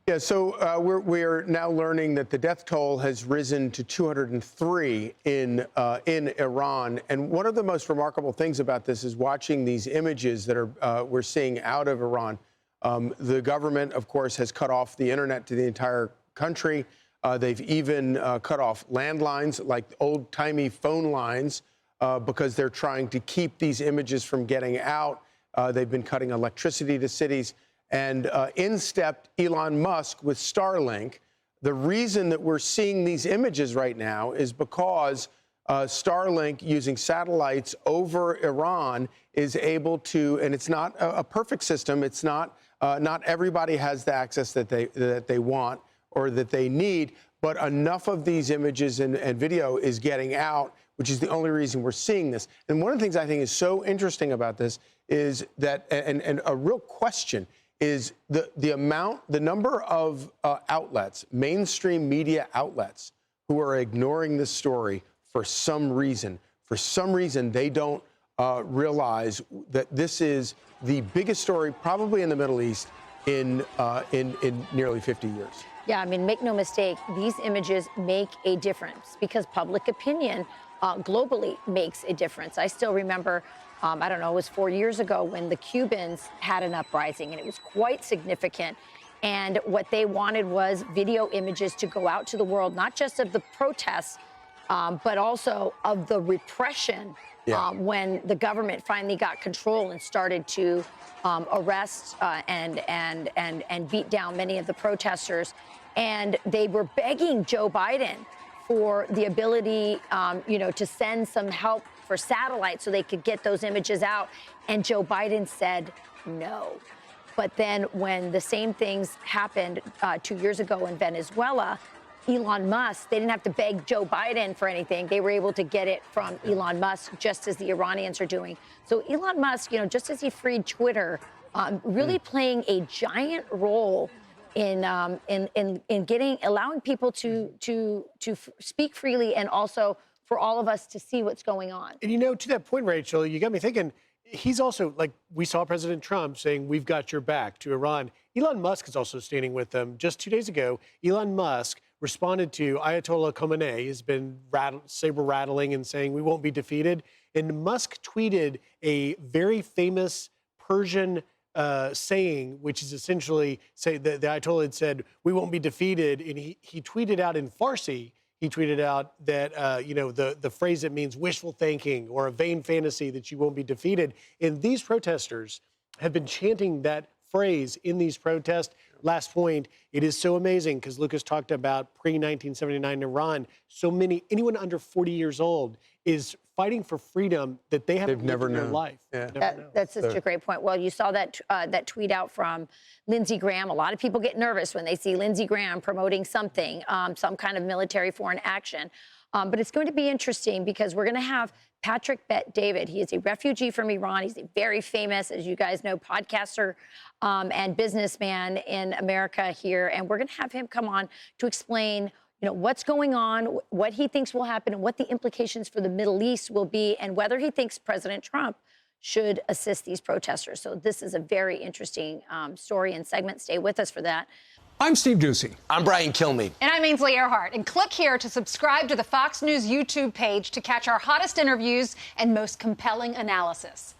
Yeah, so we're now learning that the death toll has risen to 203 in Iran. And one of the most remarkable things about this is watching these images that we're seeing out of Iran. The government, of course, has cut off the internet to the entire country. They've even cut off landlines, like old-timey phone lines, because they're trying to keep these images from getting out. They've been cutting electricity to cities. And in stepped Elon Musk with Starlink. The reason that we're seeing these images right now is because Starlink, using satellites over Iran, is able to, and it's not a perfect system. It's not everybody has the access that they want or that they need, but enough of these images and video is getting out, which is the only reason we're seeing this. And one of the things I think is so interesting about this is that, and a real question, is the number of outlets, mainstream media outlets, who are ignoring this story for some reason. For some reason, they don't realize that this is the biggest story probably in the Middle East in nearly 50 years. Yeah, I mean, make no mistake, these images make a difference because public opinion globally makes a difference. I still remember, I don't know, it was 4 years ago when the Cubans had an uprising, and it was quite significant. And what they wanted was video images to go out to the world, not just of the protests, but also of the repression when the government finally got control and started to arrest and beat down many of the protesters. And they were begging Joe Biden for the ability, to send some help for satellites so they could get those images out. And Joe Biden said no. But then when the same things happened 2 years ago in Venezuela, Elon Musk, they didn't have to beg Joe Biden for anything. They were able to get it from Elon Musk, just as the Iranians are doing. So Elon Musk, just as he freed Twitter, really playing a giant role in allowing people to speak freely, and also for all of us to see what's going on. And to that point, Rachel, you got me thinking, he's also, like, we saw President Trump saying, we've got your back to Iran. Elon Musk is also standing with them. Just 2 days ago, Elon Musk responded to Ayatollah Khamenei, has been saber rattling and saying we won't be defeated. And Musk tweeted a very famous Persian saying, which is essentially say that the Ayatollah had said, we won't be defeated. And he tweeted out in Farsi, he tweeted out that, the phrase that means wishful thinking or a vain fantasy that you won't be defeated. And these protesters have been chanting that phrase in these protests. Last point, it is so amazing because Lucas talked about pre-1979 Iran. So anyone under 40 years old is fighting for freedom that they haven't never lived in known. their life. Yeah. That's such a great point. Well, you saw that tweet out from Lindsey Graham. A lot of people get nervous when they see Lindsey Graham promoting something, some kind of military foreign action. But it's going to be interesting because we're going to have Patrick Bet-David. He is a refugee from Iran. He's a very famous, as you guys know, podcaster and businessman in America here. And we're going to have him come on to explain, what's going on, what he thinks will happen, and what the implications for the Middle East will be, and whether he thinks President Trump should assist these protesters. So this is a very interesting story and segment. Stay with us for that. I'm Steve Doocy. I'm Brian Kilmeade. And I'm Ainsley Earhart. And click here to subscribe to the Fox News YouTube page to catch our hottest interviews and most compelling analysis.